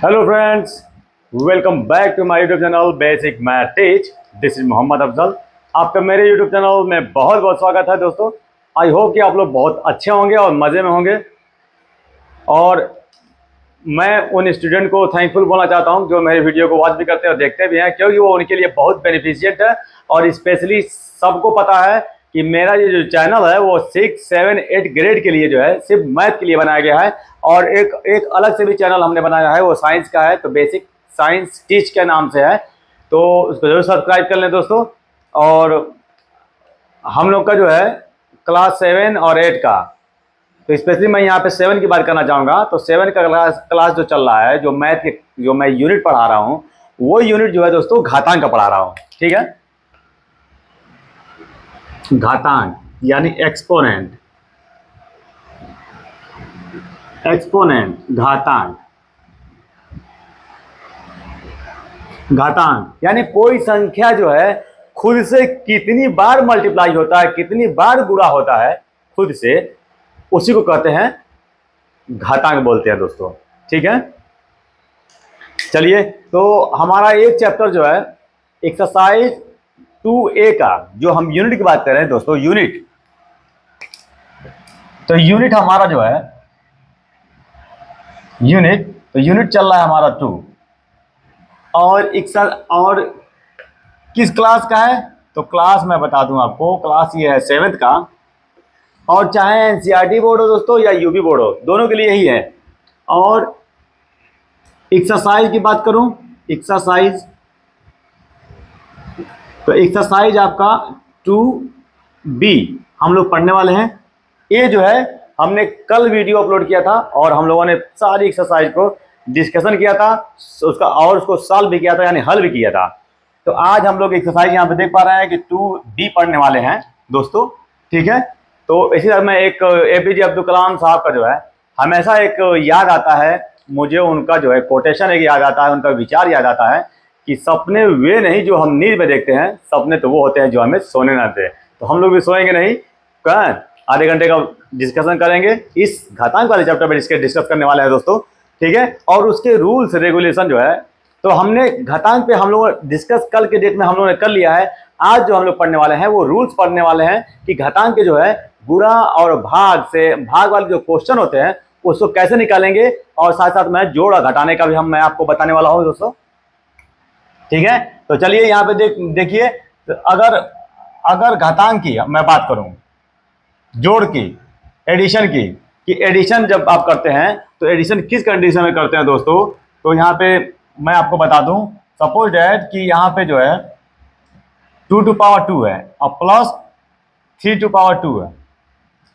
Hello friends, welcome back to my YouTube channel basic math teach. This is Mohammad Afzal. आपका मेरे YouTube channel में बहुत बहुत स्वागत है दोस्तों। आई होप कि आप लोग बहुत अच्छे होंगे और मज़े में होंगे। और मैं उन स्टूडेंट को थैंकफुल बोलना चाहता हूं जो मेरे वीडियो को वॉच भी करते हैं और देखते भी हैं, क्योंकि वो उनके लिए बहुत बेनिफिशियंट है। और स्पेशली सबको पता है कि मेरा ये जो चैनल है वो 6, 7, 8 ग्रेड के लिए जो है सिर्फ मैथ के लिए बनाया गया है। और एक अलग से भी चैनल हमने बनाया है, वो साइंस का है, तो बेसिक साइंस टीच के नाम से है। तो उसको जरूर सब्सक्राइब कर लें दोस्तों। और हम लोग का जो है क्लास 7 और 8 का, तो स्पेशली मैं यहाँ पे 7 की बात करना चाहूँगा। तो 7 का क्लास जो चल रहा है, जो मैथ के जो मैं यूनिट पढ़ा रहा हूँ, वो यूनिट जो है दोस्तों घातांक का पढ़ा रहा हूँ। ठीक है, घातांक यानी एक्सपोनेंट। एक्सपोनेंट घातांक। घातांक यानी कोई संख्या जो है खुद से कितनी बार मल्टीप्लाई होता है, कितनी बार गुणा होता है खुद से, उसी को कहते हैं घातांक बोलते हैं दोस्तों। ठीक है, चलिए। तो हमारा एक चैप्टर जो है एक्सरसाइज 2A का, जो हम यूनिट की बात कर रहे हैं दोस्तों, यूनिट। तो यूनिट हमारा जो है यूनिट, तो यूनिट चल रहा है हमारा 2। और किस क्लास का है? तो क्लास मैं बता दूं आपको, क्लास ये है 7th का। और चाहे एनसीईआरटी बोर्ड हो दोस्तों या यूपी बोर्ड हो, दोनों के लिए यही है। और एक्सरसाइज की बात करूं, एक्सरसाइज, तो एक्सरसाइज आपका 2B हम लोग पढ़ने वाले हैं। ये जो है हमने कल वीडियो अपलोड किया था और हम लोगों ने सारी एक्सरसाइज को डिस्कशन किया था उसका, और उसको सॉल्व भी किया था, यानी हल भी किया था। तो आज हम लोग एक्सरसाइज यहाँ पे देख पा रहे हैं कि 2B पढ़ने वाले हैं दोस्तों। ठीक है, तो इसी तरह में एक APJ अब्दुल कलाम साहब का जो है हमेशा एक याद आता है मुझे, उनका जो है कोटेशन एक याद आता है, उनका विचार याद आता है कि सपने वे नहीं जो हम नींद में देखते हैं, सपने तो वो होते हैं जो हमें सोने ना दें। तो हम लोग भी सोएंगे नहीं, आधे घंटे का डिस्कशन करेंगे इस घातांक वाले चैप्टर में, इसके डिस्कस करने वाले हैं दोस्तों। ठीक है, और उसके रूल्स रेगुलेशन जो है, तो हमने घातांक पे हम लोग डिस्कस कल के डेट में हम लोगों ने कर लिया है। आज जो हम लोग पढ़ने वाले हैं वो रूल्स पढ़ने वाले हैं कि घातांक के जो है गुणा और भाग से, भाग वाले जो क्वेश्चन होते हैं उसको कैसे निकालेंगे, और साथ साथ में जोड़ और घटाने का भी मैं आपको बताने वाला हूँ दोस्तों। ठीक है, तो चलिए यहाँ पे देखिए। तो अगर घातांक की मैं बात करूं, जोड़ की, एडिशन की, कि एडिशन जब आप करते हैं तो एडिशन किस कंडीशन में करते हैं दोस्तों। तो यहाँ पे मैं आपको बता दूं, सपोज डैट कि यहाँ पे जो है 2 टू पावर 2 है और प्लस 3 टू पावर 2 है।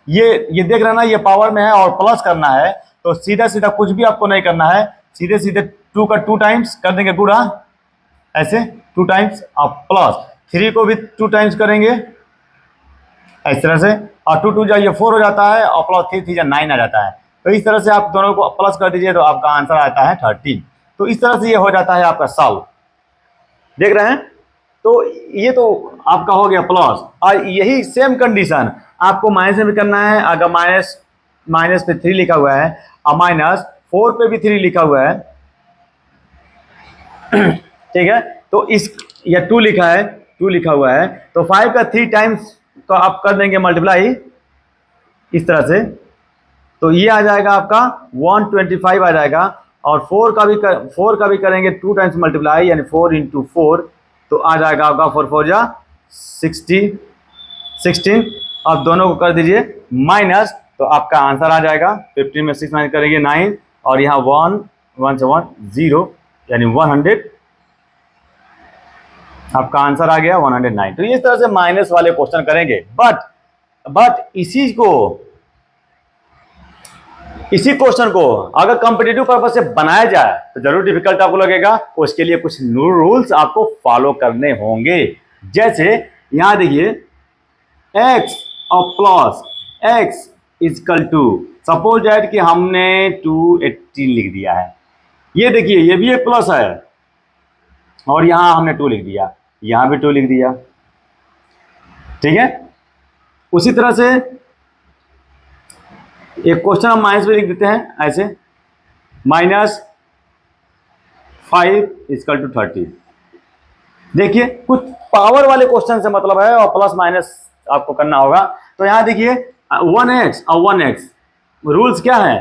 ये देख रहे ना, ये पावर में है और प्लस करना है, तो सीधा सीधा कुछ भी आपको नहीं करना है, सीधे सीधे 2 का 2 टाइम्स कर देंगे गुणा, ऐसे 2 टाइम्स, और प्लस 3 को भी 2 टाइम्स करेंगे इस तरह से, और 2 2 जा ये 4 हो जाता है, और प्लस 3 3 जा 9 आ जाता है। तो इस तरह से आप दोनों को प्लस कर दीजिए तो आपका आंसर आता है 13। तो इस तरह से ये हो जाता है आपका सॉल्व। देख रहे हैं, तो ये तो आपका हो गया प्लस। और यही सेम कंडीशन आपको माइनस में भी करना है। अगर माइनस पे 3 लिखा हुआ है और -4 पे भी 3 लिखा हुआ है, ठीक है, तो इस, या 2 लिखा है, 2 लिखा हुआ है, तो 5 का 3 टाइम्स तो आप कर देंगे मल्टीप्लाई इस तरह से, तो ये आ जाएगा आपका 125 आ जाएगा। और 4 का भी करेंगे 2 टाइम्स मल्टीप्लाई, यानी 4 इंटू 4, तो आ जाएगा आपका 4 4 जा 16। अब दोनों को कर दीजिए माइनस, तो आपका आंसर आ जाएगा 15 में 6 माइनस करेंगे 9, और यहाँ 1 1 से 1 0, यानी 100, आपका आंसर आ गया 109। तो इस तरह से माइनस वाले क्वेश्चन करेंगे। बट इसी क्वेश्चन को अगर कॉम्पिटिटिव पर्पज से बनाया जाए तो जरूर डिफिकल्ट आपको लगेगा। उसके लिए कुछ रूल्स आपको फॉलो करने होंगे। जैसे यहां देखिए, x और plus x equal to, suppose that कि हमने 218 लिख दिया है। ये देखिए, ये भी एक प्लस है, और यहां हमने 2 लिख दिया, यहां भी 2 लिख दिया। ठीक है, उसी तरह से एक क्वेश्चन हम माइनस में लिख देते हैं ऐसे, माइनस 5 इक्वल टू 30। देखिए कुछ पावर वाले क्वेश्चन से मतलब है और प्लस माइनस आपको करना होगा। तो यहाँ देखिए 1x और 1x रूल्स क्या है,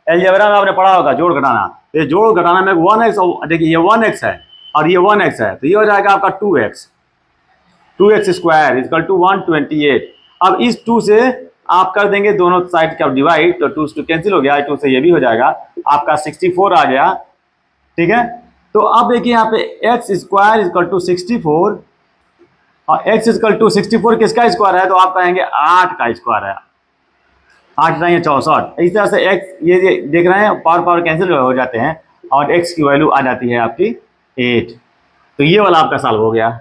अलजेब्रा में आपने पढ़ा होगा जोड़ घटाना। ये जोड़ घटाना में 1x और देखिए ये 1x है और ये 1x है, तो ये हो जाएगा आपका 2x स्क्वायर इक्वल टू 128। अब इस 2 से आप कर देंगे दोनों साइड का डिवाइड, तो 2 से 2 कैंसिल हो गया, 2 से ये भी हो जाएगा, आपका 64 आ गया। ठीक है, तो अब देखिए यहाँ पे एक्स स्क्वायर इक्वल टू 64 और एक्स इक्वल टू 64 किसका स्क्वायर है, तो आप कहेंगे 8 का स्क्वायर है, 8 नहीं 64। इस तरह से एक्स ये देख रहे हैं पावर पावर कैंसिल हो जाते हैं और एक्स की वैल्यू आ जाती है आपकी 8। तो ये वाला आपका सॉल्व हो गया।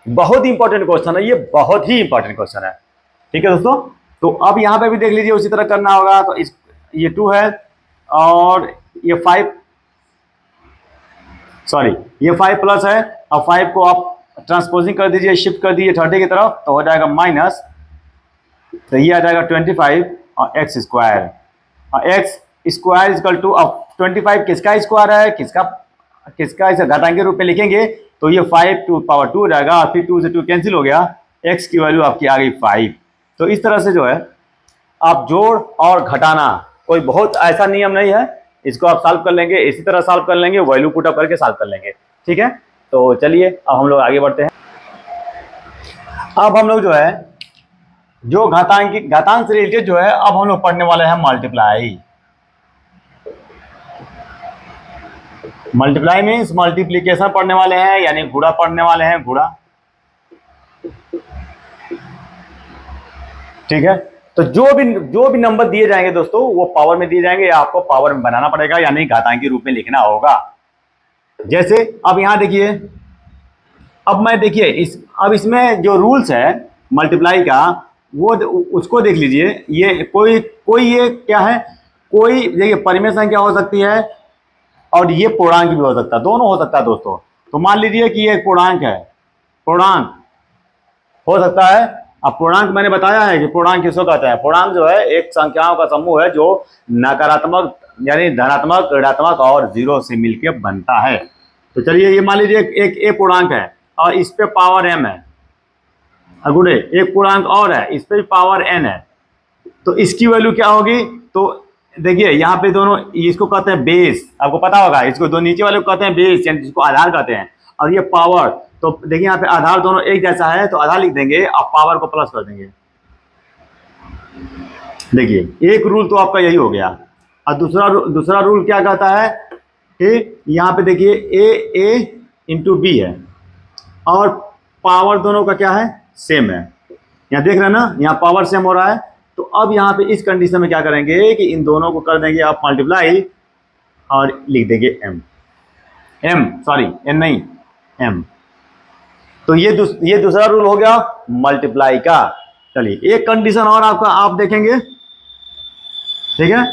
बहुत ही इंपॉर्टेंट क्वेश्चन है ये, बहुत ही इंपॉर्टेंट क्वेश्चन है। ठीक है दोस्तों, तो अब यहाँ पे भी देख लीजिए उसी तरह करना होगा। तो इस ये 2 है और ये 5 सॉरी ये 5 प्लस है और 5 को आप ट्रांसपोजिंग कर दीजिए, शिफ्ट कर दीजिए 30 की तरफ, तो हो जाएगा माइनस, तो ये आ जाएगा 25 और एक्स स्क्वायर, और एक्स स्क्वायर इक्वल टू, अब 25 किसका स्क्वायर है, किसका इसे घातांक के रूप में लिखेंगे, तो ये 5 टू पावर 2 हो जाएगा और फिर 2 से 2 कैंसिल हो गया, एक्स की वैल्यू आपकी आ गई 5। तो इस तरह से जो है आप जोड़ और घटाना कोई बहुत ऐसा नियम नहीं है, इसको आप सॉल्व कर लेंगे, इसी तरह सॉल्व कर लेंगे, वैल्यू पुट अप करके सॉल्व कर लेंगे। ठीक है, तो चलिए अब हम लोग आगे बढ़ते हैं। अब हम लोग जो है जो घातांक से रिलेटेड जो है अब हम लोग पढ़ने वाले हैं मल्टीप्लाई। मल्टीप्लाई मीन्स मल्टीप्लीकेशन पढ़ने वाले हैं, यानी गुणा पढ़ने वाले हैं, गुणा। ठीक है, तो जो भी नंबर दिए जाएंगे दोस्तों वो पावर में दिए जाएंगे या आपको पावर में बनाना पड़ेगा, यानी घातांक के रूप में लिखना होगा। जैसे अब यहां देखिए, अब मैं देखिए अब इसमें जो रूल्स है मल्टीप्लाई का वो उसको देख लीजिए। ये कोई ये क्या है, कोई देखिए परिमेय संख्या हो सकती है और ये पूर्णांक भी हो सकता है, दोनों हो सकता है दोस्तों। तो मान लीजिए कि ये एक पूर्णांक है, पूर्णांक हो सकता है। अब पूर्णांक मैंने बताया है कि पूर्णांक किसको कहते हैं, पूर्णांक जो है एक संख्याओं का समूह है जो नकारात्मक यानी धनात्मक, ऋणात्मक और जीरो से मिलकर बनता है। तो चलिए ये मान लीजिए एक ए पूर्णांक है और इस पे पावर m है, गुणे एक पूर्णांक और है इस पे पावर n है, तो इसकी वैल्यू क्या होगी। तो देखिए यहाँ पे दोनों, इसको कहते हैं बेस, आपको पता होगा, इसको दो नीचे वाले को कहते हैं बेस, यानी जिसको आधार कहते हैं, और ये पावर। तो देखिए यहाँ पे आधार दोनों एक जैसा है तो आधार लिख देंगे और पावर को प्लस कर देंगे। देखिए एक रूल तो आपका यही हो गया। और दूसरा रूल क्या कहता है कि यहाँ पे देखिए ए इंटू बी है और पावर दोनों का क्या है, सेम है। यहाँ देख रहे हैं ना, यहाँ पावर सेम हो रहा है। तो अब यहाँ पे इस कंडीशन में क्या करेंगे कि इन दोनों को कर देंगे आप मल्टीप्लाई और लिख देंगे एन नहीं एम। तो ये दूसरा रूल हो गया मल्टीप्लाई का। चलिए एक कंडीशन और आपका आप देखेंगे, ठीक है,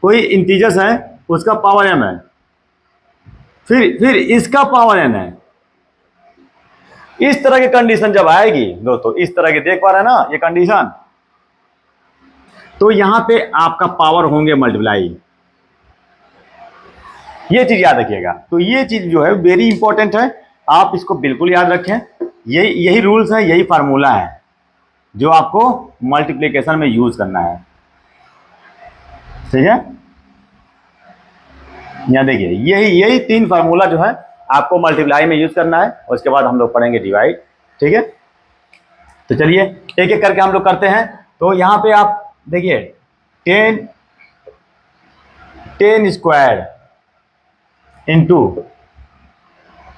कोई इंटीजर्स है उसका पावर m है, फिर इसका पावर n है। इस तरह की कंडीशन जब आएगी दोस्तों, इस तरह की देख पा रहे हैं ना ये कंडीशन, तो यहां पे आपका पावर होंगे मल्टीप्लाई। ये चीज याद रखिएगा। तो ये चीज जो है वेरी इंपॉर्टेंट है, आप इसको बिल्कुल याद रखें। यही रूल्स है, यही फार्मूला है जो आपको मल्टीप्लिकेशन में यूज करना है। ठीक है, यहाँ देखिए यही 3 फार्मूला जो है आपको मल्टीप्लाई में यूज करना है, और उसके बाद हम लोग पढ़ेंगे डिवाइड। ठीक है, तो चलिए एक एक करके हम लोग करते हैं। तो यहाँ पे आप देखिए 10 स्क्वायर इंटू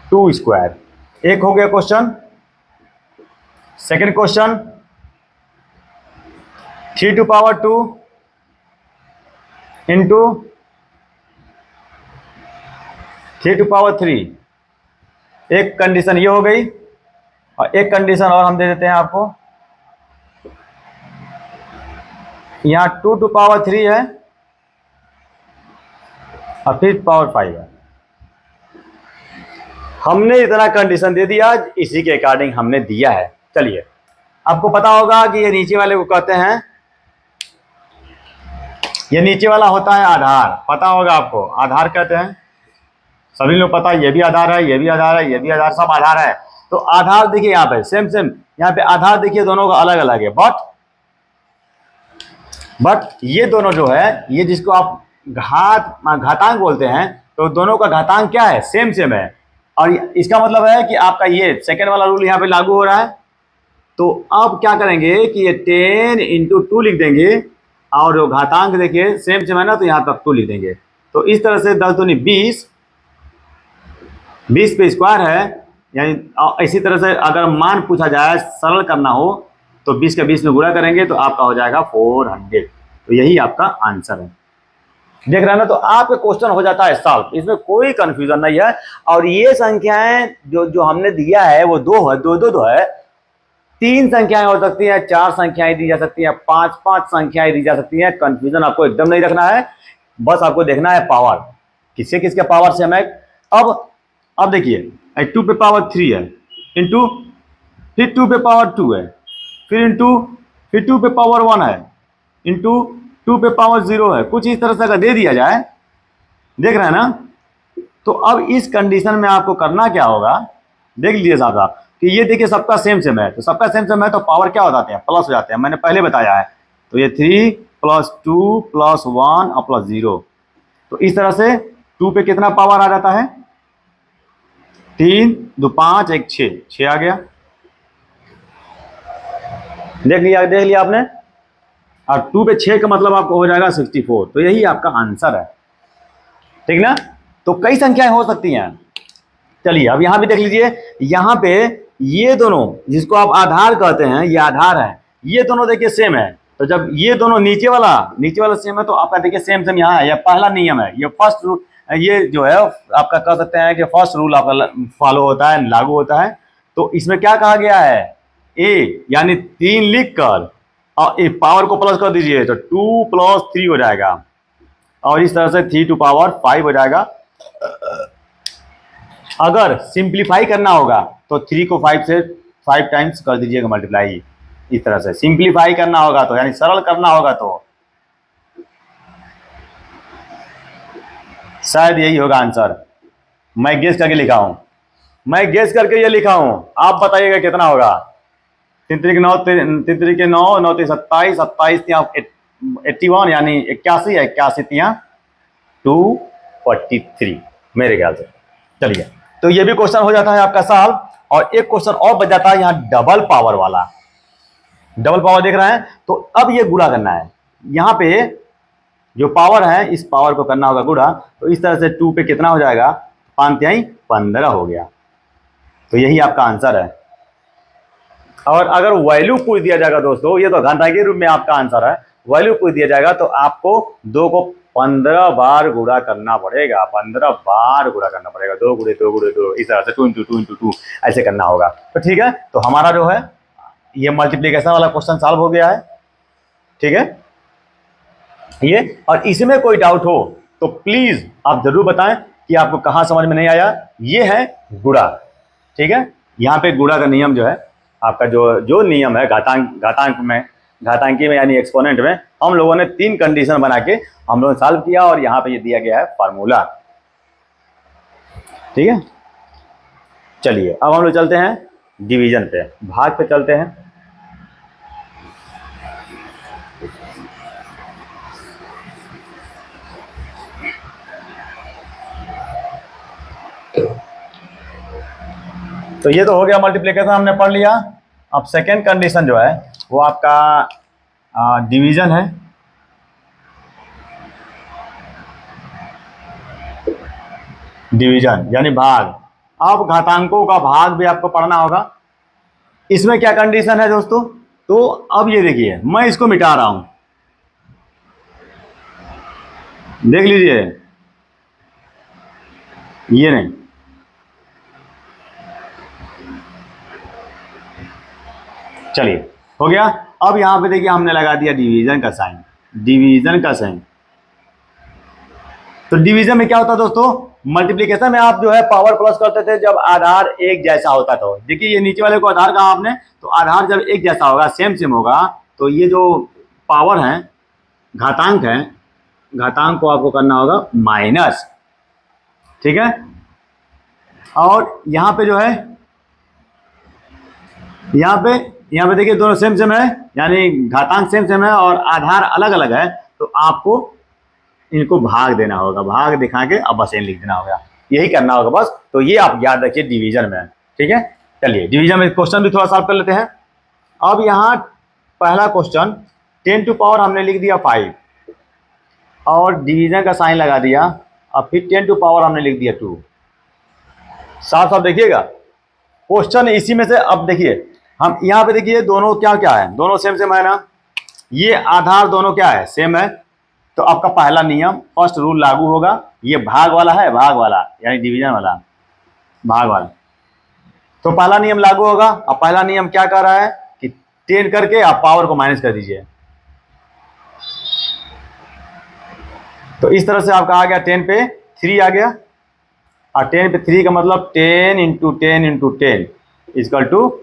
2 स्क्वायर, एक हो गया question. Second question 3 to power 2 into 3 to power 3, एक कंडीशन ये हो गई। और एक कंडीशन और हम दे देते हैं आपको, यहां 2 टू पावर 3 है और फिर पावर 5 है। हमने इतना कंडीशन दे दिया, इसी के अकॉर्डिंग हमने दिया है। चलिए आपको पता होगा कि ये नीचे वाले को कहते हैं, ये नीचे वाला होता है आधार, पता होगा आपको, आधार कहते हैं। सभी लोग पता है, ये भी आधार है, ये भी आधार है, ये भी आधार, सब आधार है। तो आधार देखिए यहाँ पे सेम सेम, यहाँ पे आधार देखिए दोनों का अलग अलग है, बट ये दोनों जो है, ये जिसको आप घातांक बोलते हैं, तो दोनों का घातांक क्या है, सेम सेम है। और इसका मतलब है कि आपका ये सेकेंड वाला रूल यहाँ पे लागू हो रहा है। तो अब क्या करेंगे कि ये 10 इंटू 2 लिख देंगे, और जो घातांक देखिए सेम सेम है ना, तो यहाँ तक 2 लिख देंगे। तो इस तरह से 10 दूनी 20, 20 पे स्क्वायर है, यानी इसी तरह से अगर मान पूछा जाए, सरल करना हो, तो 20 का 20 में गुणा करेंगे तो आपका हो जाएगा 400। तो यही आपका आंसर है। देख रहे हैं ना, तो आपका क्वेश्चन हो जाता है सॉल्व, इसमें कोई कंफ्यूजन नहीं है। और ये संख्याएं जो हमने दिया है वो दो है, दो है, 3 संख्याएं हो सकती हैं, 4 संख्याएं दी जा सकती हैं, 5 संख्याएं दी जा सकती हैं। कंफ्यूजन आपको एकदम नहीं रखना है, बस आपको देखना है पावर, किसके किसके पावर से हमें। अब देखिए 2 पे पावर 3 है, इंटू फिर 2 पे पावर 2 है, फिर इंटू फिर 2 पे पावर 1 है, इंटू 2 पे पावर 0 है। कुछ इस तरह से अगर दे दिया जाए, देख रहे हैं ना, तो अब इस कंडीशन में आपको करना क्या होगा, देख लीजिए साहब कि ये देखिए सबका सेम सेम है, तो सबका सेम सेम है तो पावर क्या हो जाते हैं, प्लस हो जाते हैं, मैंने पहले बताया है। तो ये 3 + 2 + 1 और + 0, तो इस तरह से 2 पे कितना पावर आ जाता है, 3 2 5 1 6 आ गया। देख लिया आपने। और 2 पे 6 का मतलब आपको हो जाएगा 64। तो यही आपका आंसर है, ठीक ना। तो कई संख्याएं हो सकती हैं। चलिए अब यहां भी देख लीजिए, यहां पे ये दोनों जिसको आप आधार कहते हैं, ये आधार है, ये दोनों देखिए सेम है। तो जब ये दोनों नीचे वाला सेम है, तो आपका देखिए सेम सेम यहाँ है, यह पहला नियम है, ये फर्स्ट रूल, ये जो है आपका कह सकते हैं कि फर्स्ट रूल आपका फॉलो होता है, लागू होता है। तो इसमें क्या कहा गया है, ए यानी 3 लिख कर और एक पावर को प्लस कर दीजिए, तो 2 + 3 हो जाएगा, और इस तरह से 3 to power 5 हो जाएगा। अगर सिंप्लीफाई करना होगा तो 3 को 5 से 5 टाइम्स कर दीजिएगा मल्टीप्लाई। इस तरह से सिंप्लीफाई करना होगा तो, यानी सरल करना होगा तो शायद यही होगा आंसर। मैं गेस करके लिखा हूं, ये लिखा हूं, आप बताइएगा कितना होगा। 3 3 9 9 27 27 81, यानी 81 है, 81 243 मेरे ख्याल से। चलिए, तो ये भी क्वेश्चन हो जाता है आपका सॉल्व। और एक क्वेश्चन और बच जाता है यहाँ डबल पावर वाला। डबल पावर देख रहे हैं, तो अब ये गुणा करना है, यहाँ पे जो पावर है इस पावर को करना होगा गुणा। तो इस तरह से 2 पे कितना हो जाएगा, 5 तिहाई 15 हो गया। तो यही आपका आंसर है। और अगर वैल्यू पूछ दिया जाएगा दोस्तों, ये तो घंटाके रूप में आपका आंसर है, वैल्यू पूछ दिया जाएगा तो आपको 2 को 15 बार गुणा करना पड़ेगा, 15 बार गुणा करना पड़ेगा, 2 × 2 × 2, इस तरह से 2 × 2 × 2 ऐसे करना होगा। तो ठीक है, तो हमारा जो है ये मल्टीप्लिकेशन वाला क्वेश्चन सॉल्व हो गया है, ठीक है ये। और इसमें कोई डाउट हो तो प्लीज आप जरूर बताएं कि आपको कहां समझ में नहीं आया। ये है गुणा, ठीक है। यहाँ पे गुणा का नियम जो है आपका, जो नियम है घातांकी में यानी एक्सपोनेंट में, हम लोगों ने 3 कंडीशन बना के हम लोगों ने सॉल्व किया, और यहाँ पे ये दिया गया है फार्मूला, ठीक है। चलिए अब हम लोग चलते हैं डिवीजन पे, भाग पे चलते हैं। तो ये तो हो गया मल्टीप्लिकेशन, हमने पढ़ लिया। अब सेकेंड कंडीशन जो है वो आपका डिवीजन है। डिवीजन यानी भाग। अब घातांकों का भाग भी आपको पढ़ना होगा। इसमें क्या कंडीशन है दोस्तों, तो अब ये देखिए मैं इसको मिटा रहा हूं, देख लीजिए, ये नहीं, चलिए हो गया। अब यहां पे देखिए हमने लगा दिया डिवीजन का साइन, डिवीजन का साइन। तो डिवीजन में क्या होता है दोस्तों, मल्टीप्लिकेशन में आप जो है पावर प्लस करते थे जब आधार एक जैसा होता था। देखिए ये नीचे वाले को आधार कहा आपने, तो आधार जब एक जैसा होगा, सेम सेम होगा, तो ये जो पावर है, घातांक है, घातांक को आपको करना होगा माइनस, ठीक है। और यहाँ पे जो है, यहाँ पे देखिए दोनों सेम सेम है, यानी घातांक सेम सेम है और आधार अलग अलग है, तो आपको इनको भाग देना होगा, भाग दिखा के अब बस लिख देना होगा, यही करना होगा बस। तो ये आप याद रखिए डिवीजन में, ठीक है। चलिए डिवीजन में क्वेश्चन भी थोड़ा सॉल्व कर लेते हैं। अब यहाँ पहला क्वेश्चन 10 टू पावर हमने लिख दिया 5 और डिवीजन का साइन लगा दिया, अब फिर 10 टू पावर हमने लिख दिया 2। साफ साफ देखिएगा क्वेश्चन इसी में से। अब देखिए हम यहाँ पे देखिए दोनों क्या क्या है, दोनों सेम सेम है ना, ये आधार दोनों क्या है, सेम है। तो आपका पहला नियम, फर्स्ट रूल लागू होगा। ये भाग वाला है, भाग वाला यानी डिवीजन वाला, भाग वाला, तो पहला नियम लागू होगा। अब पहला नियम क्या कर रहा है कि 10 करके आप पावर को माइनस कर दीजिए, तो इस तरह से आपका आ गया 10 पे 3 आ गया, और 10 पे 3 का मतलब 10 इंटू 10 इंटू 10 इक्वल टू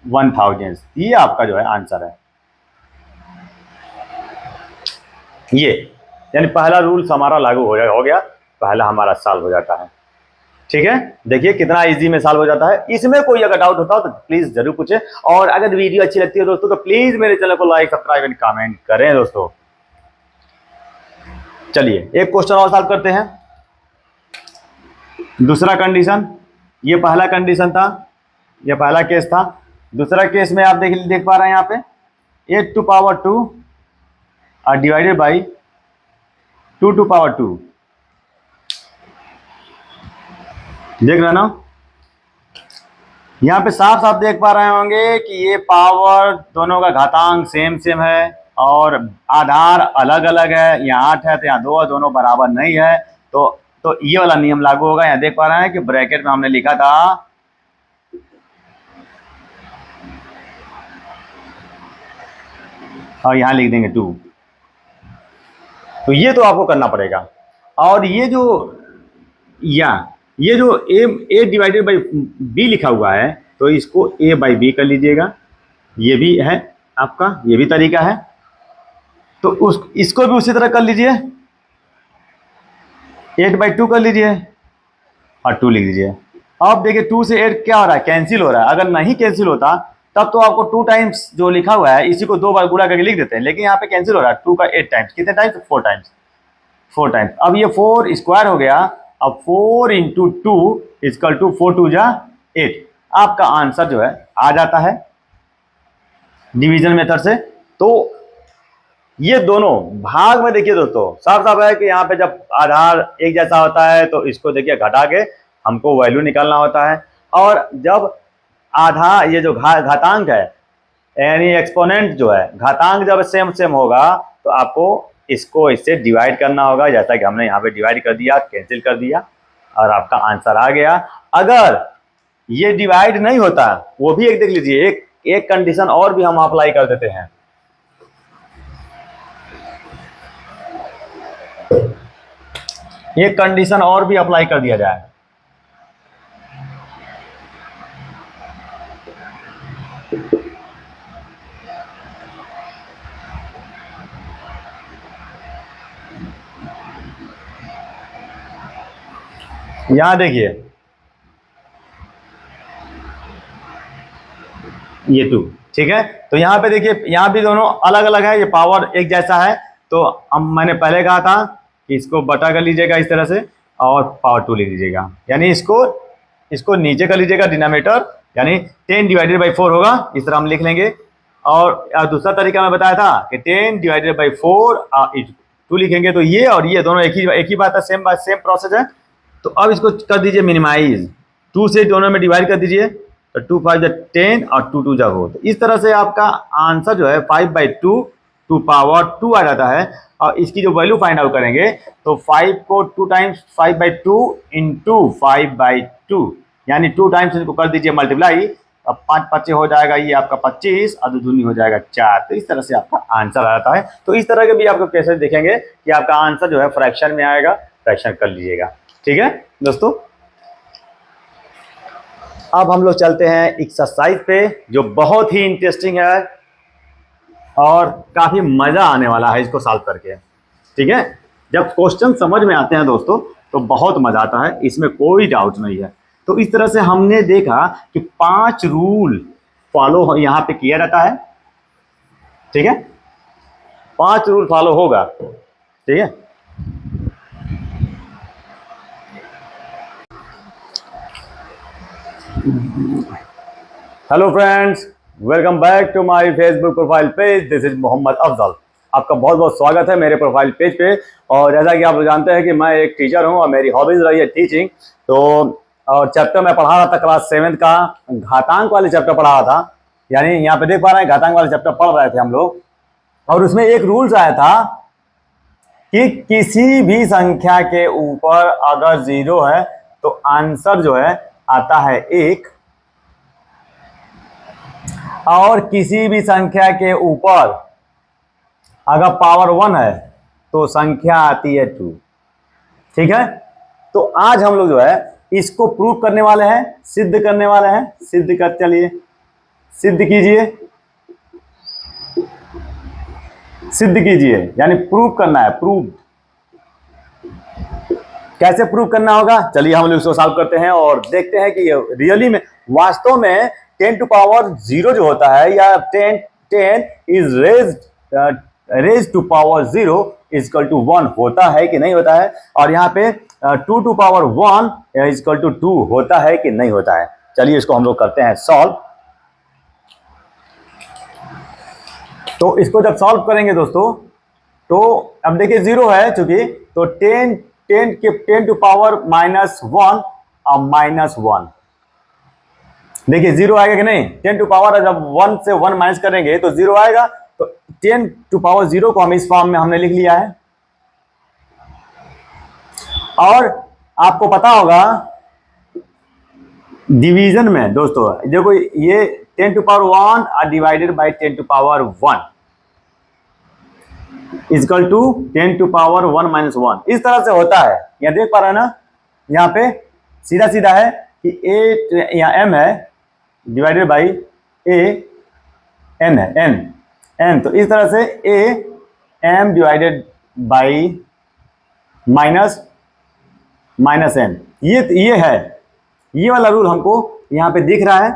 1000। ये आपका जो है आंसर है, ये यानी पहला रूल हमारा लागू हो गया, पहला हमारा सॉल्व हो जाता है, ठीक है। देखिए कितना इजी में सॉल्व हो जाता है। इसमें कोई अगर डाउट होता हो तो प्लीज जरूर पूछे, और अगर वीडियो अच्छी लगती है दोस्तों तो प्लीज मेरे चैनल को लाइक सब्सक्राइब एंड कमेंट करें दोस्तों। चलिए एक क्वेश्चन और सॉल्व करते हैं। दूसरा कंडीशन, ये पहला कंडीशन था, ये पहला केस था। दूसरा केस में आप देख पा रहे हैं यहाँ पे 8 टू पावर 2 और डिवाइडेड बाई 2 टू पावर 2, देख रहे ना। यहाँ पे साफ साफ देख पा रहे होंगे कि ये पावर दोनों का घातांक सेम सेम है और आधार अलग अलग है, यहाँ 8 है तो यहाँ 2 है, दोनों बराबर नहीं है, तो ये वाला नियम लागू होगा। यहाँ देख पा रहे हैं कि ब्रैकेट में हमने लिखा था और यहाँ लिख देंगे 2, तो ये तो आपको करना पड़ेगा। और ये जो ए डिवाइडेड बाई बी लिखा हुआ है, तो इसको ए बाई बी कर लीजिएगा, ये भी है आपका, ये भी तरीका है। तो इसको भी उसी तरह कर लीजिए, 8/2 कर लीजिए और 2 लिख दीजिए। अब देखिए 2 से 8 क्या हो रहा है, कैंसिल हो रहा है। अगर नहीं कैंसिल होता तब तो आपको 2 टाइम्स जो लिखा हुआ है इसी को 2 बार गुणा करके लिख देते हैं, लेकिन यहाँ पे कैंसिल हो रहा है। 2 का 8 टाइम्स, कितने टाइम्स, 4 टाइम्स, 4 टाइम्स। अब ये 4 स्क्वायर हो गया, अब 4 इंटू 2 इक्वल टू 4 2 जा 8। आपका आंसर जो है आ जाता है डिवीजन मेथड से। तो ये दोनों भाग में देखिए दोस्तों साफ साफ है कि यहाँ पे जब आधार एक जैसा होता है तो इसको देखिए घटा के हमको वैल्यू निकालना होता है, और जब आधा ये जो घातांक है यानी एक्सपोनेंट जो है, घातांक जब सेम सेम होगा तो आपको इसको इससे डिवाइड करना होगा, जैसा कि हमने यहाँ पे डिवाइड कर दिया, कैंसिल कर दिया और आपका आंसर आ गया। अगर ये डिवाइड नहीं होता, वो भी एक देख लीजिए, एक कंडीशन और भी हम अप्लाई कर देते हैं। एक कंडीशन और भी अप्लाई कर दिया जाए, यहां देखिए ये 2, ठीक है। तो यहाँ पे देखिए यहाँ भी दोनों अलग अलग है, ये पावर एक जैसा है, तो अब मैंने पहले कहा था कि इसको बटा कर लीजिएगा इस तरह से और पावर 2 लिख दीजिएगा, यानी इसको नीचे कर लीजिएगा डिनोमिनेटर, यानी 10 डिवाइडेड बाई 4 होगा, इस तरह हम लिख लेंगे। और दूसरा तरीका मैं बताया था कि 10 डिवाइडेड बाई 4 2 लिखेंगे, तो ये और ये दोनों एक ही बात है, सेम प्रोसेस है। तो अब इसको कर दीजिए मिनिमाइज, 2 से दोनों में डिवाइड कर दीजिए, तो 2 5 10 और 2 2 हो, तो इस तरह से आपका आंसर जो है 5/2 टू पावर 2 आ जाता है। और इसकी जो वैल्यू फाइंड आउट करेंगे तो 5 को 2 टाइम्स 5/2 इंटू 5/2, यानी 2 टाइम्स इसको कर दीजिए मल्टीप्लाई, अब 5 5 हो जाएगा, ये आपका 25 और 2 दूनी हो जाएगा 4। तो इस तरह से आपका आंसर आ जाता है। तो इस तरह के भी आपको कैसे देखेंगे कि आपका आंसर जो है फ्रैक्शन में आएगा, फ्रैक्शन कर लीजिएगा, ठीक है दोस्तों। अब हम लोग चलते हैं एक्सरसाइज पे, जो बहुत ही इंटरेस्टिंग है और काफी मजा आने वाला है इसको सॉल्व करके, ठीक है। जब क्वेश्चन समझ में आते हैं दोस्तों तो बहुत मजा आता है, इसमें कोई डाउट नहीं है। तो इस तरह से हमने देखा कि 5 रूल फॉलो यहाँ पे किया जाता है, ठीक है, 5 रूल फॉलो होगा, ठीक है। Hello friends, welcome back to my Facebook profile page. This is Mohammad Afzal. आपका बहुत बहुत स्वागत है मेरे प्रोफाइल पेज पे। और जैसा कि आप जानते हैं कि मैं एक टीचर हूं और मेरी हॉबीज रही है टीचिंग। तो और चैप्टर मैं पढ़ा रहा था क्लास 7 का, घातांक वाले चैप्टर पढ़ा रहा था। यानी यहाँ पे देख पा रहे हैं घातांक वाले चैप्टर पढ़ रहे थे हम लोग। और उसमें एक रूल्स आया था कि किसी भी संख्या के ऊपर अगर 0 है तो आंसर जो है आता है 1, और किसी भी संख्या के ऊपर अगर पावर 1 है तो संख्या आती है 2, ठीक है। तो आज हम लोग जो है इसको प्रूव करने वाले हैं, सिद्ध करने वाले हैं। सिद्ध कर, चलिए सिद्ध कीजिए, सिद्ध कीजिए, यानी प्रूव करना है। प्रूव कैसे प्रूव करना होगा, चलिए हम लोग इसको सॉल्व करते हैं और देखते हैं कि रियली में वास्तव में 10 टू पावर 0 जो होता है, या 10 is raise to power 0 equal to 1 होता है कि नहीं होता है। और यहाँ पे 2 टू पावर 1 इजकल टू 2 होता है कि नहीं होता है। चलिए इसको हम लोग करते हैं सॉल्व। तो इसको जब सॉल्व करेंगे दोस्तों, तो अब देखिए 0 है चूंकि, तो 10 टू पावर -1 और -1, देखिए 0 आएगा कि नहीं। 10 टू पावर जब 1 से 1 माइनस करेंगे तो 0 आएगा। तो 10 टू पावर 0 को हम इस फॉर्म में हमने लिख लिया है। और आपको पता होगा डिवीजन में दोस्तों, देखो ये 10 to power 1 divided by 10 to power 1 equal to 10 to power 1 minus 1, इस तरह से होता है। यहाँ देख पा रहे हैं ना, यहाँ पे सीधा सीधा है कि a यहाँ m है डिवाइडेड बाई a n है, n। तो इस तरह से a m divided by minus n, ये है, ये वाला रूल हमको यहाँ पे दिख रहा है।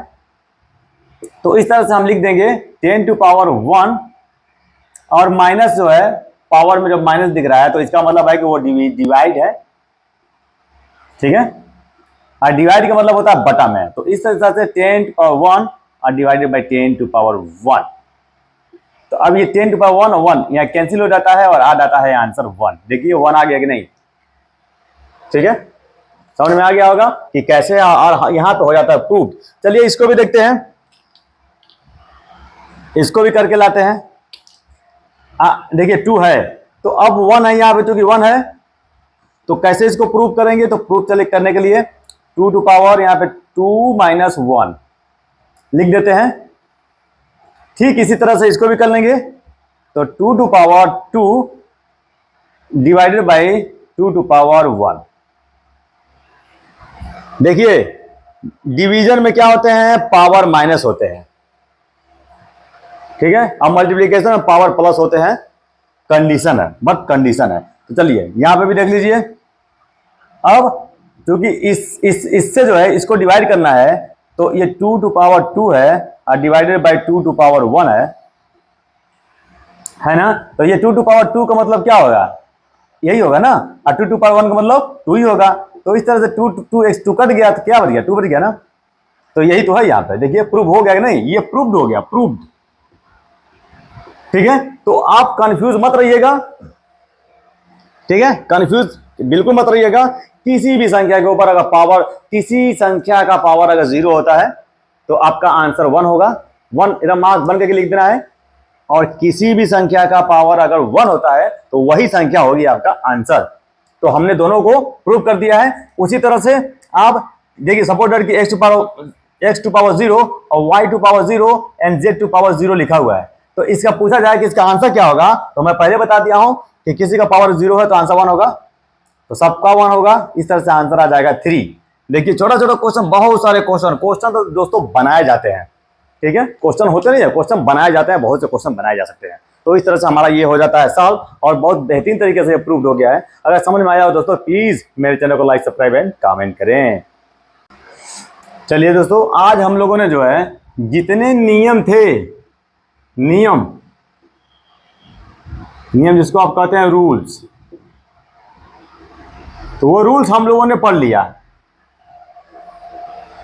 तो इस तरह से हम लिख देंगे 10 टू पावर 1, और माइनस जो है पावर में जब माइनस दिख रहा है तो इसका मतलब है कि वो डिवाइड है, ठीक है। और डिवाइड का मतलब होता है बटा में। तो इस तरह से 10 टू पावर 1 और डिवाइडेड बाय 10 टू पावर 1। तो अब ये 10 टू पावर 1 और 1 यहाँ कैंसिल हो जाता है और आ जाता है आंसर 1। देखिए 1 आ गया कि नहीं, ठीक है। समझ में आ गया होगा कि कैसे, और यहाँ पे हो जाता है प्रूफ। चलिए इसको भी देखते हैं, इसको भी करके लाते हैं। देखिए 2 है तो अब 1 है, यहाँ पे चूंकि 1 है तो कैसे इसको प्रूव करेंगे। तो प्रूफ चले करने के लिए 2 टू पावर यहाँ पे 2 माइनस 1 लिख देते हैं। ठीक इसी तरह से इसको भी कर लेंगे। तो 2 to power 2 divided by 2 to power 1। देखिए डिवीजन में क्या होते हैं, पावर माइनस होते हैं, ठीक है। अब मल्टीप्लीकेशन में पावर प्लस होते हैं। कंडीशन है, बट कंडीशन है। तो चलिए यहां पे भी देख लीजिए। अब क्योंकि इससे जो है इसको डिवाइड करना है, तो ये 2 टू पावर 2 है और डिवाइडेड बाय 2 टू पावर 1 है ना। तो ये 2 टू पावर 2 का मतलब क्या होगा, यही होगा ना। और 2 टू पावर 1 का मतलब 2 ही होगा। तो इस तरह से 2 कट गया तो क्या बच गया, 2 बच गया ना। तो यही तो है यहाँ पे। देखिए प्रूव हो गया कि नहीं, ये प्रूव्ड हो गया, प्रूव्ड, ठीक है। तो आप कंफ्यूज मत रहिएगा, ठीक है, कंफ्यूज बिल्कुल मत रहिएगा। किसी भी संख्या के ऊपर अगर पावर, किसी संख्या का पावर अगर 0 होता है तो आपका आंसर 1 होगा। 1 एकदम मार्क बन करके लिख देना है। और किसी भी संख्या का पावर अगर 1 होता है तो वही संख्या होगी आपका आंसर। तो हमने दोनों को प्रूव कर दिया है। उसी तरह से आप देखिए सपोज दैट कि x टू पावर 0 और y to power 0 and z to power 0 लिखा हुआ है। तो इसका पूछा जाए कि इसका आंसर क्या होगा, तो मैं पहले बता दिया हूं कि किसी का पावर 0 है तो आंसर 1 होगा, तो सबका 1 होगा। इस तरह से आंसर आ जाएगा 3। देखिए छोटा छोटा क्वेश्चन, बहुत सारे क्वेश्चन तो दोस्तों बनाए जाते हैं, ठीक है। क्वेश्चन होते नहीं है, क्वेश्चन बनाए जाते हैं, बहुत से क्वेश्चन बनाए जा सकते हैं। तो इस तरह से हमारा ये हो जाता है सॉल्व, और बहुत बेहतरीन तरीके से प्रूव हो गया है। अगर समझ में आया हो दोस्तों, प्लीज मेरे चैनल को लाइक, सब्सक्राइब एंड कमेंट करें। चलिए दोस्तों, आज हम लोगों ने जो है जितने नियम थे, नियम जिसको आप कहते हैं रूल्स, तो वो रूल्स हम लोगों ने पढ़ लिया।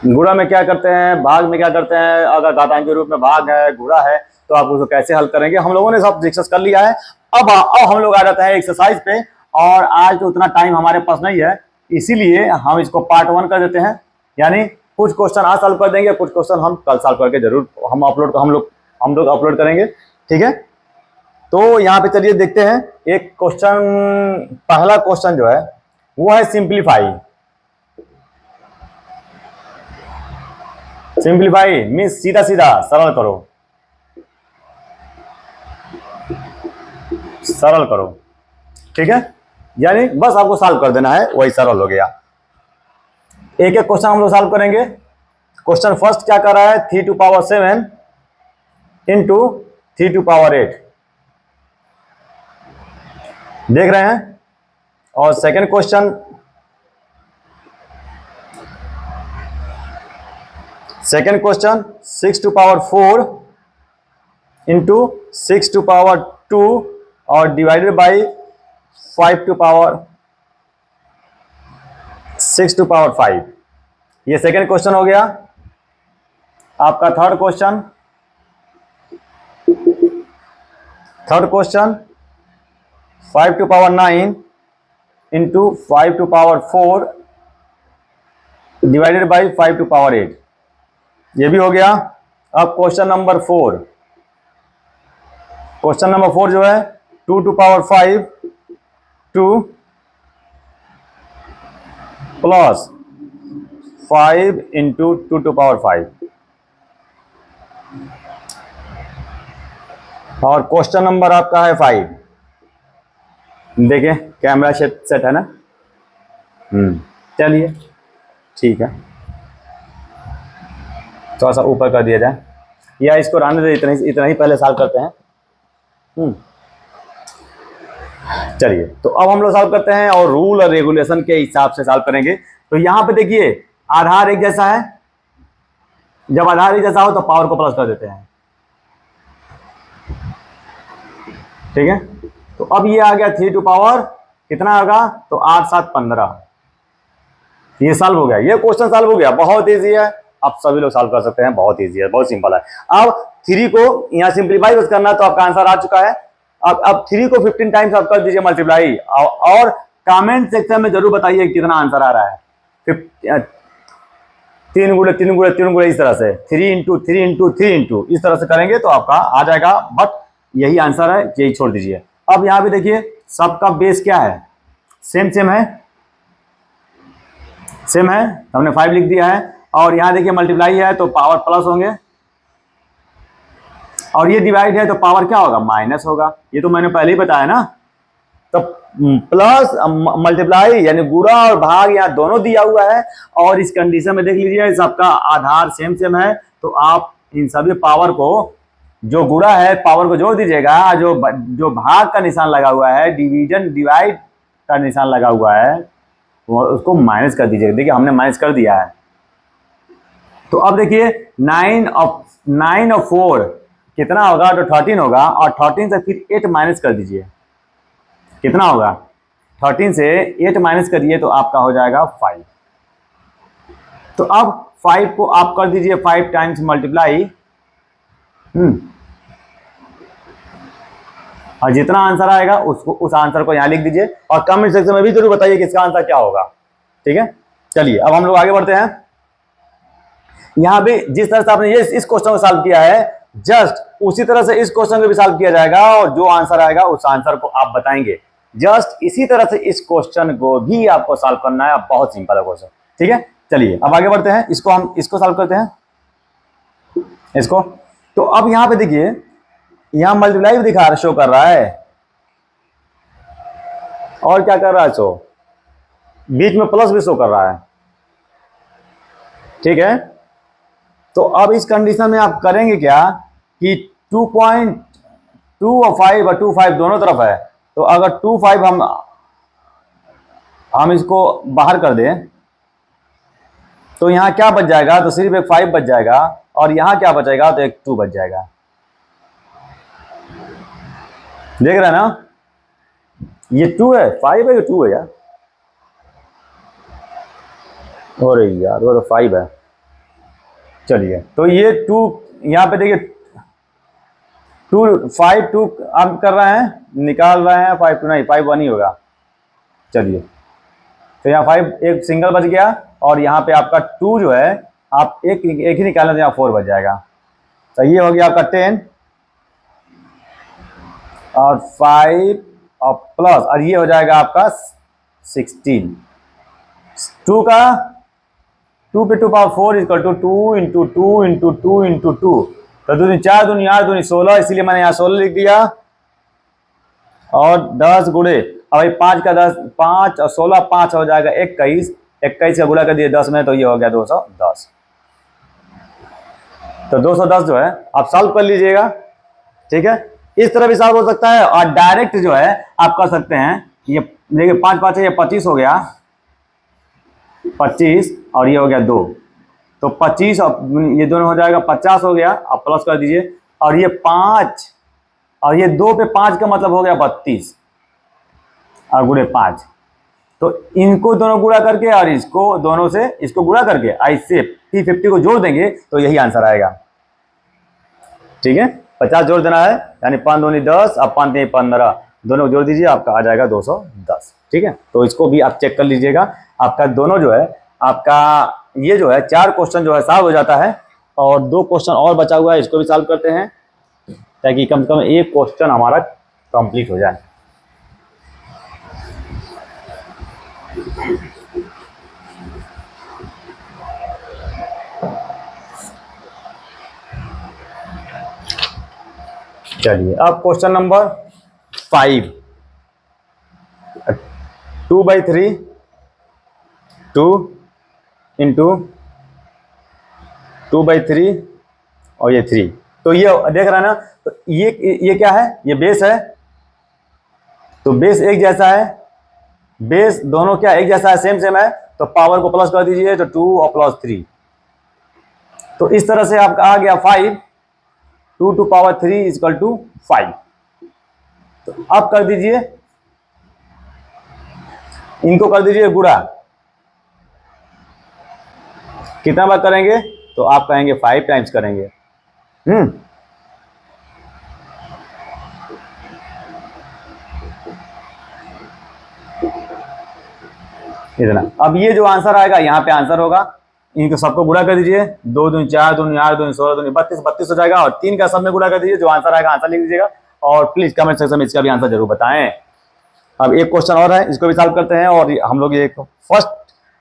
गुणा में क्या करते हैं, भाग में क्या करते हैं, अगर घातांक के रूप में भाग है, गुणा है, तो आप उसको कैसे हल करेंगे, हम लोगों ने सब डिस्कस कर लिया है। अब हम लोग आ जाते हैं एक्सरसाइज पे, और आज तो उतना टाइम हमारे पास नहीं है, इसीलिए हम इसको पार्ट 1 कर देते हैं। यानी कुछ क्वेश्चन आज सॉल्व कर देंगे, कुछ क्वेश्चन हम कल सॉल्व करके जरूर हम लोग अपलोड करेंगे, ठीक है। तो यहाँ पे चलिए देखते हैं एक क्वेश्चन। पहला क्वेश्चन जो है वो है सिंप्लीफाई। सिंप्लीफाई मीन्स सीधा सीधा सरल करो, सरल करो, ठीक है। यानी बस आपको सॉल्व कर देना है, वही सरल हो गया। एक एक क्वेश्चन हम लोग सॉल्व करेंगे। क्वेश्चन फर्स्ट क्या कर रहा है, 3⁷ इंटू 3⁸ देख रहे हैं। और second question, second question 6⁴ into 6⁵ और डिवाइडेड बाई 5⁵ ये सेकंड क्वेश्चन हो गया। आपका third question 5⁹ into 5⁴ divided by 5⁸ ये भी हो गया। अब क्वेश्चन नंबर 4, क्वेश्चन नंबर 4 जो है 2⁵ 2 प्लस 5 इंटू 2⁵। और क्वेश्चन नंबर आपका है 5। देखिए कैमरा सेट है ना, चलिए ठीक है, थोड़ा सा ऊपर कर दिया जाए या इसको रहने दे, इतना ही पहले सॉल्व करते हैं। चलिए तो अब हम लोग सॉल्व करते हैं और रूल और रेगुलेशन के हिसाब से सॉल्व करेंगे। तो यहां पे देखिए आधार एक जैसा है, जब आधार एक जैसा हो तो पावर को प्लस कर देते हैं, ठीक है। तो अब ये आ गया 3 कितना होगा, तो 8 7 15, ये सॉल्व हो गया, ये क्वेश्चन सॉल्व हो गया, बहुत इजी है, आप सभी लोग सॉल्व कर सकते हैं, बहुत इजी है, बहुत सिंपल है। अब 3 को यहाँ सिंप्लीफाई बस करना है तो आपका आंसर आ चुका है। अब 3 को 15 टाइम्स आप कर दीजिए मल्टीप्लाई, और कमेंट सेक्शन में जरूर बताइए कितना आंसर आ रहा है। 3 गुणे 3 गुणे 3 गुणे इस तरह से 3 इंटू 3 इंटू 3 इंटू इस तरह से करेंगे तो आपका आ जाएगा, बट यही आंसर है, यही छोड़ दीजिए। अब यहाँ पे देखिए सबका बेस क्या है, सेम है, हमने 5 लिख दिया है, और यहाँ देखिए मल्टीप्लाई है तो पावर प्लस होंगे, और ये डिवाइड है तो पावर क्या होगा, माइनस होगा, ये तो मैंने पहले ही बताया ना। तो प्लस मल्टीप्लाई यानी गुणा और भाग यहाँ दोनों दिया हुआ है, और इस कंडीशन में देख लीजिए सबका आधार सेम है, तो आप इन सभी पावर को, जो गुणा है पावर को जोड़ दीजिएगा, जो भाग का निशान लगा हुआ है, डिवाइड का निशान लगा हुआ है, उसको माइनस कर दीजिएगा। देखिए हमने माइनस कर दिया है। तो अब देखिए 9 और 4 कितना होगा, तो 13 होगा, और 13 से फिर 8 माइनस कर दीजिए, कितना होगा, 13 से 8 माइनस करिए तो आपका हो जाएगा 5। तो अब 5 को आप कर दीजिए 5 टाइम्स मल्टीप्लाई, और जितना आंसर आएगा उस आंसर को यहां लिख दीजिए, और कमेंट सेक्शन में भी जरूर बताइए कि इसका आंसर क्या होगा, ठीक है। चलिए अब हम लोग आगे बढ़ते हैं। यहां पे जिस तरह से आपने इस क्वेश्चन को सॉल्व किया है, जस्ट उसी तरह से इस क्वेश्चन को भी सॉल्व किया जाएगा, और जो आंसर आएगा उस आंसर को आप बताएंगे। जस्ट इसी तरह से इस क्वेश्चन को भी आपको सॉल्व करना है, बहुत सिंपल है क्वेश्चन, ठीक है। चलिए अब आगे बढ़ते हैं, इसको सॉल्व करते हैं इसको। तो अब यहां पे देखिए यहां मल्टीप्लाई भी दिखा शो कर रहा है, और क्या कर रहा है, शो बीच में प्लस भी शो कर रहा है, ठीक है। तो अब इस कंडीशन में आप करेंगे क्या कि 2.2 और 5 और 2 5 दोनों तरफ है, तो अगर 2 5 हम इसको बाहर कर दें, तो यहाँ क्या बच जाएगा, तो सिर्फ एक 5 बच जाएगा, और यहाँ क्या बचेगा, तो एक 2 बच जाएगा। देख रहे हैं ना, ये 2 है, 5 है, ये 2 है यार। अरे यार वो तो 5 है। चलिए, तो ये 2 यहाँ पे देखिए, 2 5 2 आप कर रहे हैं, निकाल रहे हैं 5 2, नहीं 5 1 ही होगा। चलिए, तो यहाँ 5 एक सिंगल बच गया, और यहाँ पे आपका 2 जो है आप एक ही निकालना, तो यहाँ 4 बच जाएगा। तो ये हो गया आपका 10 और 5 और प्लस, और ये हो जाएगा आपका 16। 2 का 2 पे 2 power 4 equal to 2 into 2 into 2 into 2, तो 2 4 2 8 2 16, इसीलिए मैंने यहाँ 16 लिख दिया। और 10 गुणे, अब 5 का 10, 5 और 16 5 हो जाएगा 21, 21 का गुणा कर दिए 10 में, तो ये हो गया 210। तो 210 जो है आप सॉल्व कर लीजिएगा, ठीक है। इस तरह भी सॉल्व हो सकता है, और डायरेक्ट जो है आप कर सकते हैं। ये देखिए 5 5 है, ये 25 हो गया, 25 और ये हो गया 2, तो 25 और ये दोनों हो जाएगा 50 हो गया, आप प्लस कर दीजिए। और ये 5 और ये 2 पे 5 का मतलब हो गया 32 और गुणे 5, तो इनको दोनों गुणा करके और इसको दोनों से इसको गुणा करके ऐसे P50 को जोड़ देंगे, तो यही आंसर आएगा, ठीक है। 50 जोड़ देना है, यानी 5 दूनी 10 और 5 3 15, दोनों जोड़ दीजिए, आपका आ जाएगा 210, ठीक है। तो इसको भी आप चेक कर लीजिएगा, आपका दोनों जो है आपका ये जो है 4 क्वेश्चन जो है सॉल्व हो जाता है, और 2 क्वेश्चन और बचा हुआ है, इसको भी सॉल्व करते हैं, ताकि कम से कम एक क्वेश्चन हमारा कंप्लीट हो जाए। चलिए, अब क्वेश्चन नंबर 5, 2/3 2 इंटू 2/3 और ये 3, तो ये देख रहा है ना, तो ये क्या है, ये बेस है, तो बेस एक जैसा है, बेस दोनों क्या एक जैसा है, सेम सेम है, तो पावर को प्लस कर दीजिए, तो 2 और प्लस 3, तो इस तरह से आपका आ गया 5, 2 टू पावर 3 इक्वल टू 5। तो अब कर दीजिए, इनको कर दीजिए गुणा, कितना बार करेंगे, तो आप कहेंगे 5 टाइम्स करेंगे। इतना, अब ये जो आंसर आएगा यहाँ पे आंसर होगा, इनको सबको गुणा कर दीजिए, 2 दूनी 4 दूनी 8 दूनी 16 दूनी 32 32 हो जाएगा, और 3 का सब में गुणा कर दीजिए, जो आंसर आएगा आंसर लिख दीजिएगा, और प्लीज कमेंट सेक्शन में इसका भी आंसर जरूर बताएं। अब एक क्वेश्चन और है, इसको भी सॉल्व करते हैं, और हम लोग एक फर्स्ट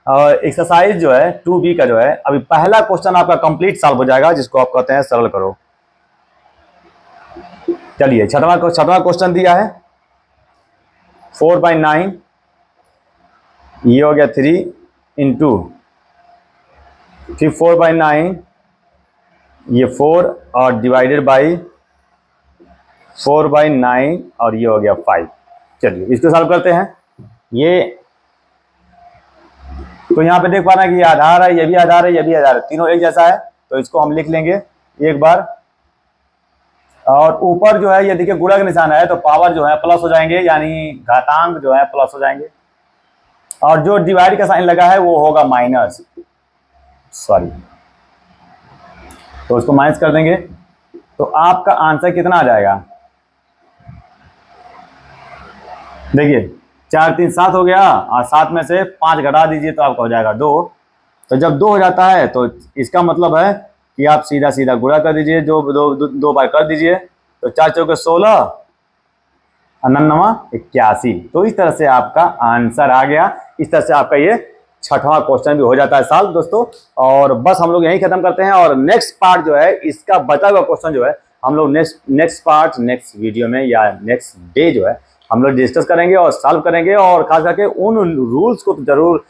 एक्सरसाइज जो है 2B का जो है, अभी पहला क्वेश्चन आपका कंप्लीट सॉल्व हो जाएगा, जिसको आप कहते हैं सरल करो। चलिए, छठवां क्वेश्चन दिया है 4/9, ये हो गया 3 इंटू, फिर 4/9 ये 4 और डिवाइडेड बाई 4/9 और ये हो गया 5। चलिए, इसको सॉल्व करते हैं। ये तो यहाँ पे देख पा रहे हैं कि ये आधार है, ये भी आधार है, ये भी आधार है, तीनों एक जैसा है, तो इसको हम लिख लेंगे एक बार। और ऊपर जो है ये देखिए गुणा का निशान है, तो पावर जो है प्लस हो जाएंगे, यानी घातांक जो है प्लस हो जाएंगे, और जो डिवाइड का साइन लगा है वो होगा माइनस, सॉरी, तो उसको माइनस कर देंगे, तो आपका आंसर कितना आ जाएगा, देखिए 4 3 7 हो गया, और 7 में से 5 घटा दीजिए, तो आपका हो जाएगा 2। तो जब 2 हो जाता है, तो इसका मतलब है कि आप सीधा सीधा गुणा कर दीजिए, जो दो बार कर दीजिए, तो 4 चौके 16 और 9 81, तो इस तरह से आपका आंसर आ गया। इस तरह से आपका ये छठवां क्वेश्चन भी हो जाता है सॉल्व दोस्तों। और बस हम लोग यहीं खत्म करते हैं, और नेक्स्ट पार्ट जो है इसका बचा हुआ क्वेश्चन जो है हम लोग नेक्स्ट वीडियो में या नेक्स्ट डे जो है हम लोग डिस्कस करेंगे और सॉल्व करेंगे, और खास करके उन रूल्स को तो जरूर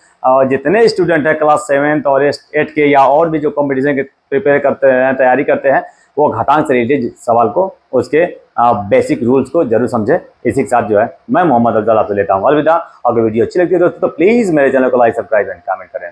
जितने स्टूडेंट हैं क्लास 7 और 8 के, या और भी जो कंपटीशन के प्रिपेयर करते हैं, तैयारी करते हैं, वो घातांक से रिलेटेड सवाल को, उसके बेसिक रूल्स को जरूर समझे। इसी के साथ जो है मैं मोहम्मद अफजल आपसे लेता हूँ अलविदा। अगर वीडियो अच्छी लगती है दोस्तों, तो प्लीज़ मेरे चैनल को लाइक, सब्सक्राइब एंड कमेंट करें।